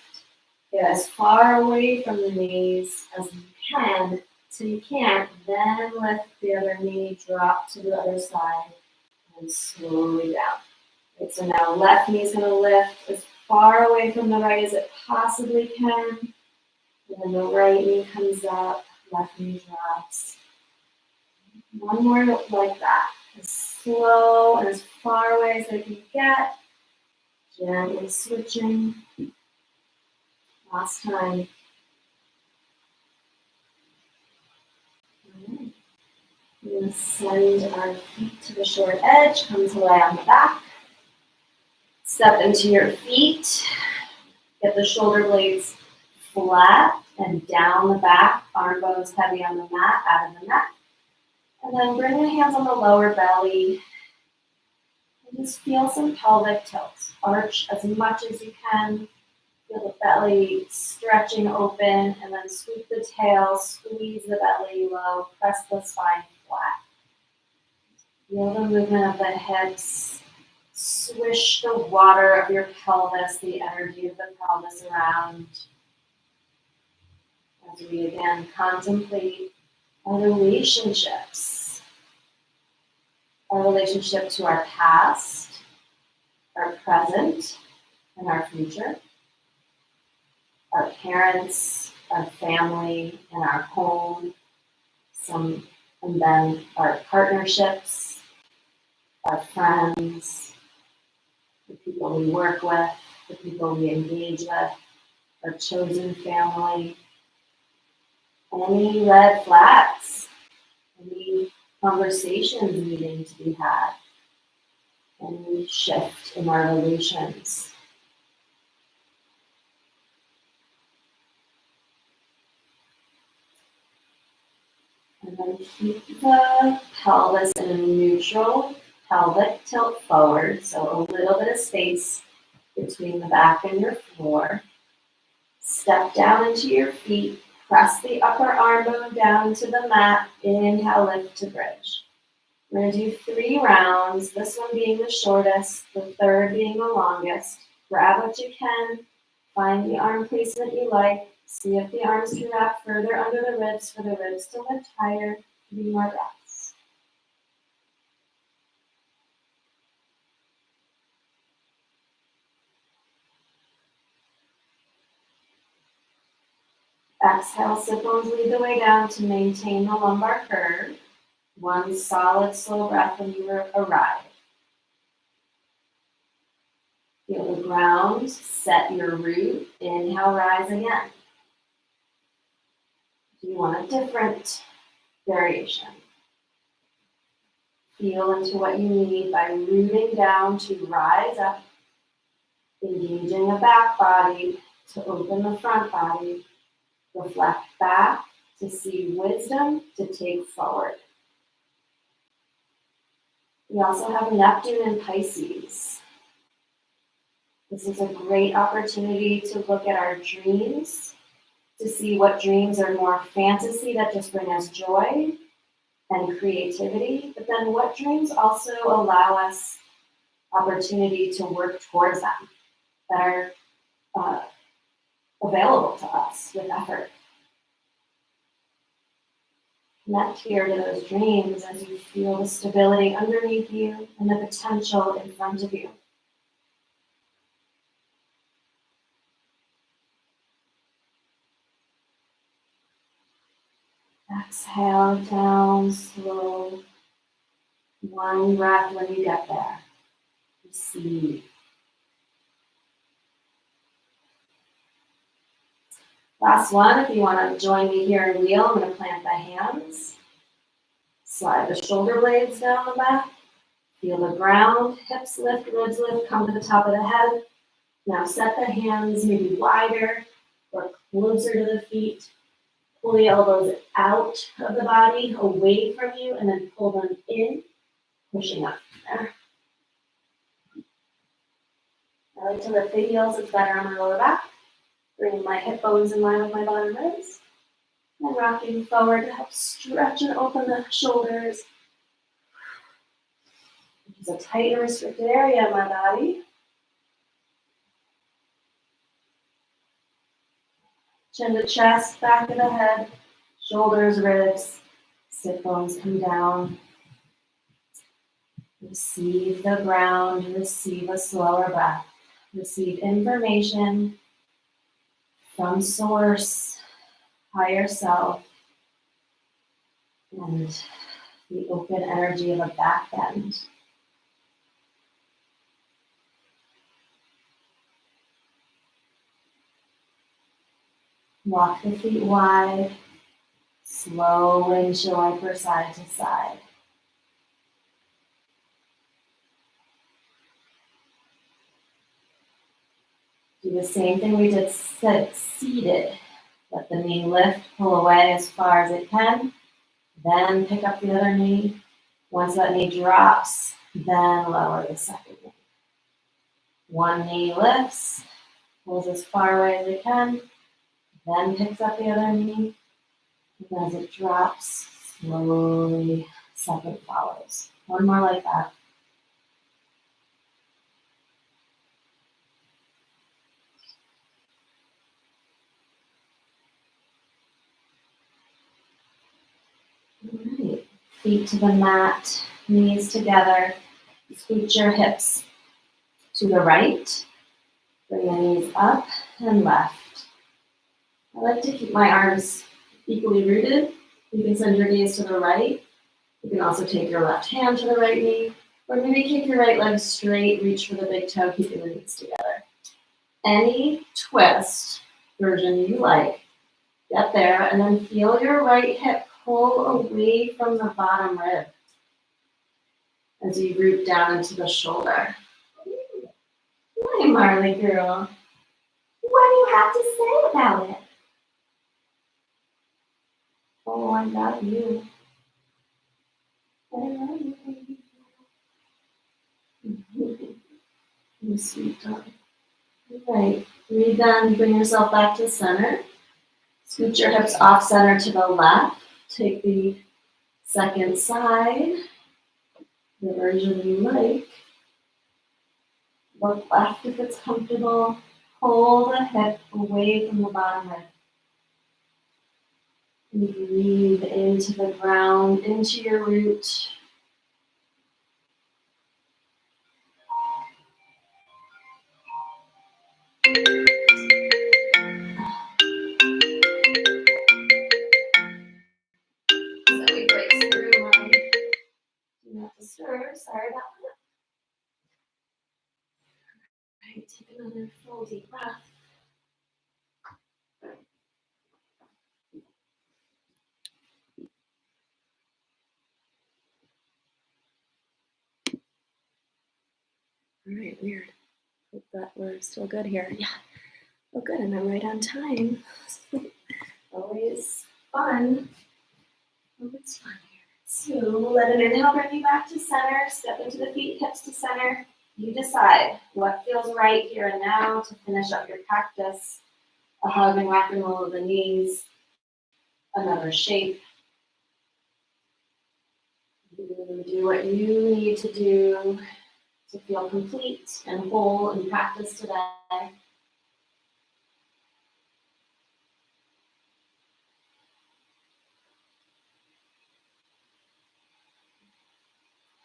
S1: Get as far away from the knees as you can. Till you can't, then lift the other knee, drop to the other side, and slowly down. Right, so now left knee is going to lift as far away from the right as it possibly can. And then the right knee comes up, left knee drops. One more like that. As slow and as far away as I can get. Gently switching. Last time. All right. We're going to send our feet to the short edge. Come to lay on the back. Step into your feet. Get the shoulder blades flat and down the back. Arm bones heavy on the mat, out of the neck. And then bring the hands on the lower belly. And just feel some pelvic tilts. Arch as much as you can. Feel the belly stretching open, and then sweep the tail, squeeze the belly low, press the spine flat. Feel the movement of the hips. Swish the water of your pelvis, the energy of the pelvis around. As we again contemplate our relationships. Our relationship to our past, our present, and our future. Our parents, our family, and our home. And then our partnerships, our friends, the people we work with, the people we engage with, our chosen family. Any red flags, any conversations needing to be had, any shift in our relations. And then keep the pelvis in a neutral pelvic tilt forward, so a little bit of space between the back and your floor. Step down into your feet, press the upper arm bone down to the mat, inhale, lift to bridge. We're going to do 3 rounds, this one being the shortest, the third being the longest. Grab what you can, find the arm placement you like, see if the arms can wrap further under the ribs for the ribs to lift higher. 3 more breaths. Exhale, sit bones lead the way down to maintain the lumbar curve. One solid, slow breath when you arrive. Feel the ground, set your root. Inhale, rise again. Do you want a different variation? Feel into what you need by rooting down to rise up, engaging the back body to open the front body, reflect back to see wisdom to take forward. We also have Neptune and Pisces. This is a great opportunity to look at our dreams, to see what dreams are more fantasy that just bring us joy and creativity, but then what dreams also allow us opportunity to work towards them, that are available to us with effort. Connect here to those dreams as you feel the stability underneath you and the potential in front of you. Exhale down slow. One breath when you get there. Receive. Last one, if you want to join me here in wheel, I'm going to plant the hands. Slide the shoulder blades down the back. Feel the ground, hips lift, ribs lift, come to the top of the head. Now set the hands maybe wider or closer to the feet. Pull the elbows out of the body, away from you, and then pull them in, pushing up there. I like to lift the heels, it's better on my lower back. Bring my hip bones in line with my bottom ribs. And rocking forward to help stretch and open the shoulders. Which is a tight and restricted area in my body. Chin to chest, back of the head, shoulders, ribs, sit bones come down. Receive the ground, receive a slower breath. Receive information from source, higher self, and the open energy of a back bend. Walk the feet wide, slow windshield wiper side to side. Do the same thing we did seated. Let the knee lift, pull away as far as it can. Then pick up the other knee. Once that knee drops, then lower the second knee. One knee lifts, pulls as far away as it can, then picks up the other knee. And as it drops, slowly, second follows. One more like that. All right. Feet to the mat, knees together. Scoot your hips to the right. Bring the knees up and left. I like to keep my arms equally rooted. You can send your knees to the right. You can also take your left hand to the right knee, or maybe kick your right leg straight, reach for the big toe, keeping the knees together. Any twist version you like, get there, and then feel your right hip pull away from the bottom rib as you root down into the shoulder. Hi, Marley girl. What do you have to say about it? Oh, I got you. I love you, baby. You sweet dog. All right, breathe down, bring yourself back to center. Scoot your hips off center to the left. Take the second side, the version you like. Look left if it's comfortable. Pull the hip away from the bottom rib. And breathe into the ground, into your root. Another full deep breath. All right, weird. Hope that we're still good here. Yeah. Oh, good, and I'm right on time. Always fun. Always fun here. So let an inhale bring you back to center. Step into the feet, hips to center. You decide what feels right here and now to finish up your practice. A hug and rock and roll of the knees. Another shape. You do what you need to do to feel complete and whole in practice today.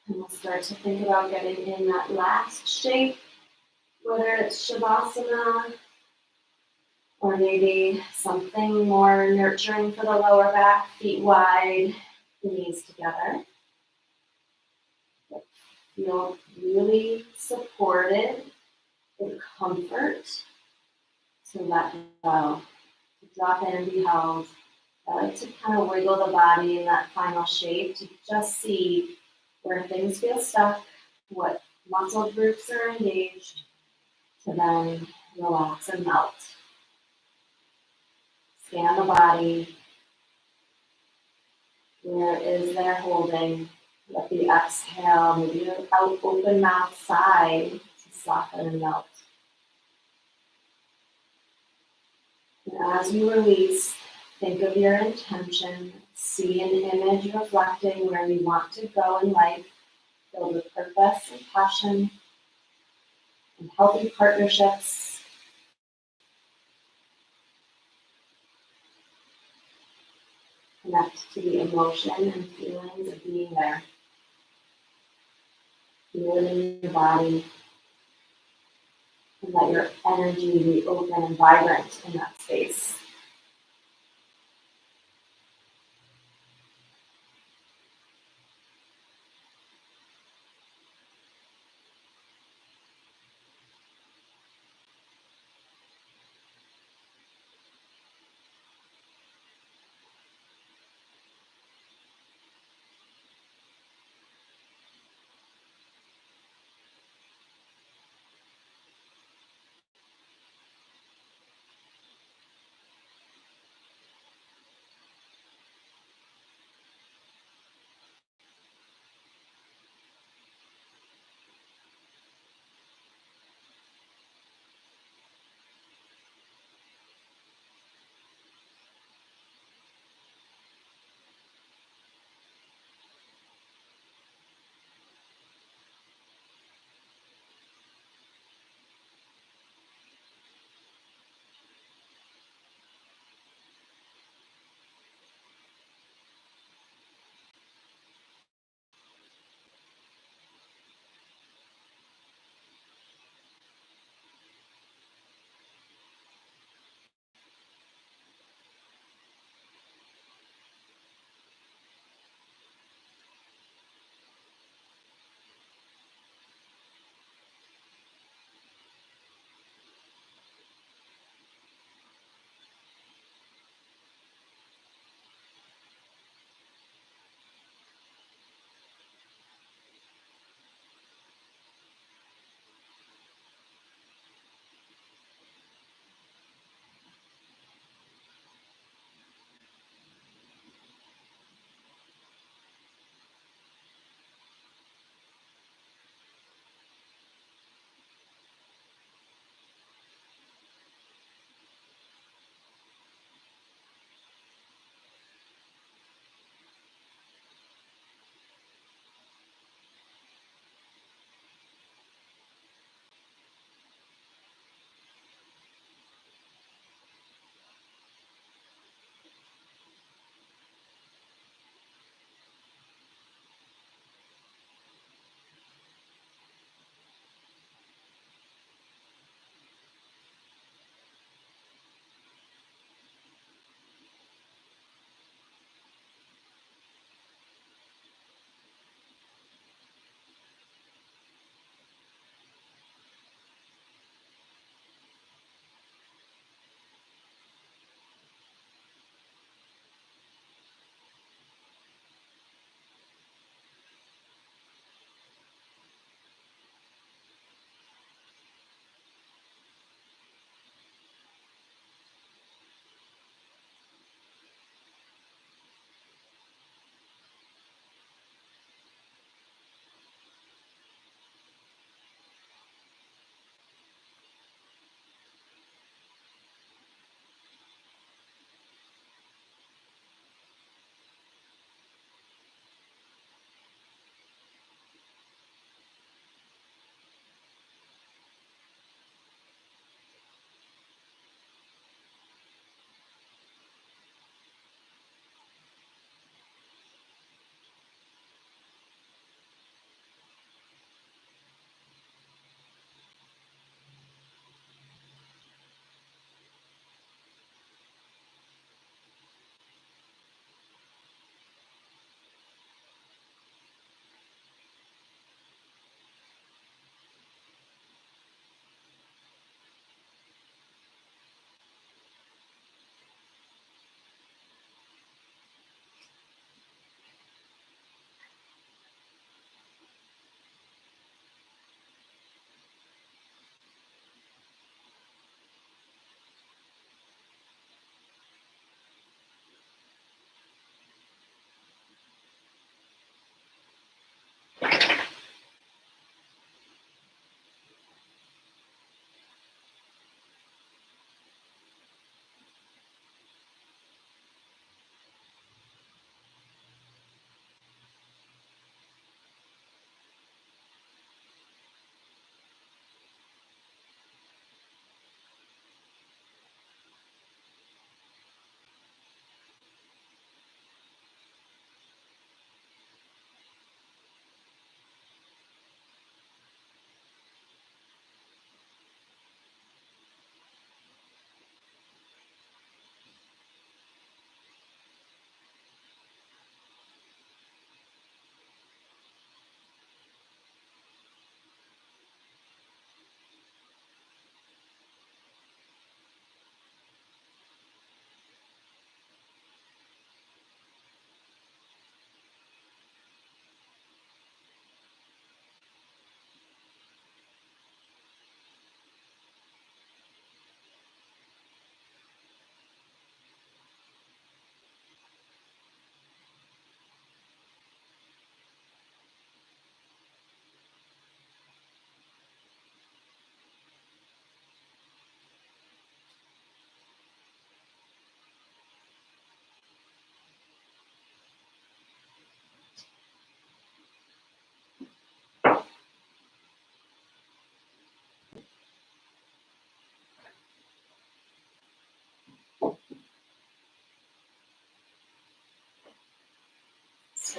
S1: And we'll start to think about getting in that last shape, whether it's Shavasana or maybe something more nurturing for the lower back, feet wide, the knees together. Feel really supported in comfort to let go, to drop in and be held. I like to kind of wiggle the body in that final shape to just see where things feel stuck, what muscle groups are engaged, to then relax and melt. Scan the body. Where is there holding? Let the exhale, maybe out open mouth side to soften and melt. And as you release, think of your intention. See an image reflecting where you want to go in life, filled with purpose and passion and healthy partnerships. Connect to the emotion and feelings of being there. Feel it in your body. And let your energy be open and vibrant in that space.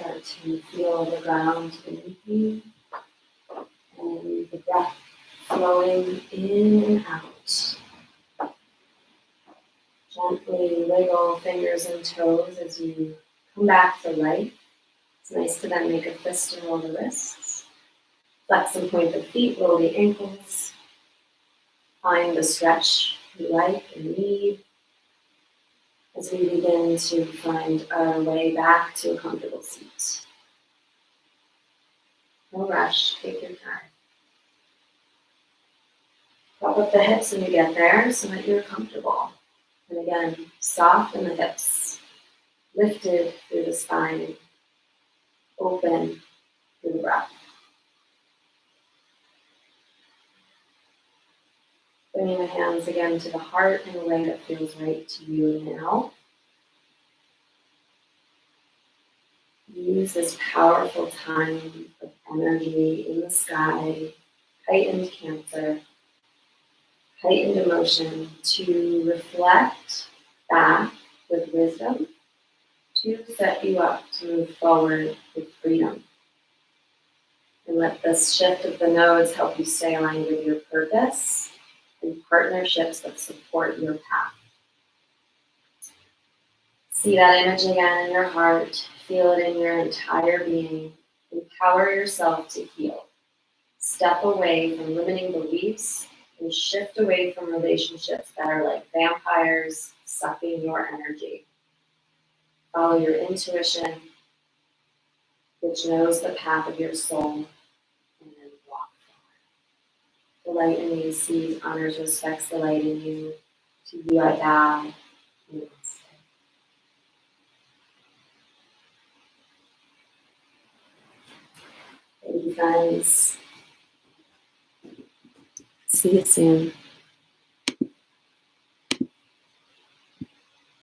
S1: start to feel the ground beneath you and the breath flowing in and out. Gently wiggle fingers and toes as you come back to life. It's nice to then make a fist and roll the wrists. Flex and point the feet, roll the ankles. Find the stretch you like and need as we begin to find our way back to a comfortable seat. No rush, take your time. Prop up the hips when you get there so that you're comfortable. And again, soften the hips, lifted through the spine, open through the breath. Bringing the hands again to the heart in a way that feels right to you now. Use this powerful time of energy in the sky, heightened Cancer, heightened emotion to reflect back with wisdom to set you up to move forward with freedom. And let this shift of the nodes help you stay aligned with your purpose and partnerships that support your path. See that image again in your heart. Feel it in your entire being. Empower yourself to heal. Step away from limiting beliefs and shift away from relationships that are like vampires sucking your energy. Follow your intuition, which knows the path of your soul, and then walk forward. The light in you sees, honors, respects the light in you. To you I bow. Namaste. Thank you, friends. See you soon.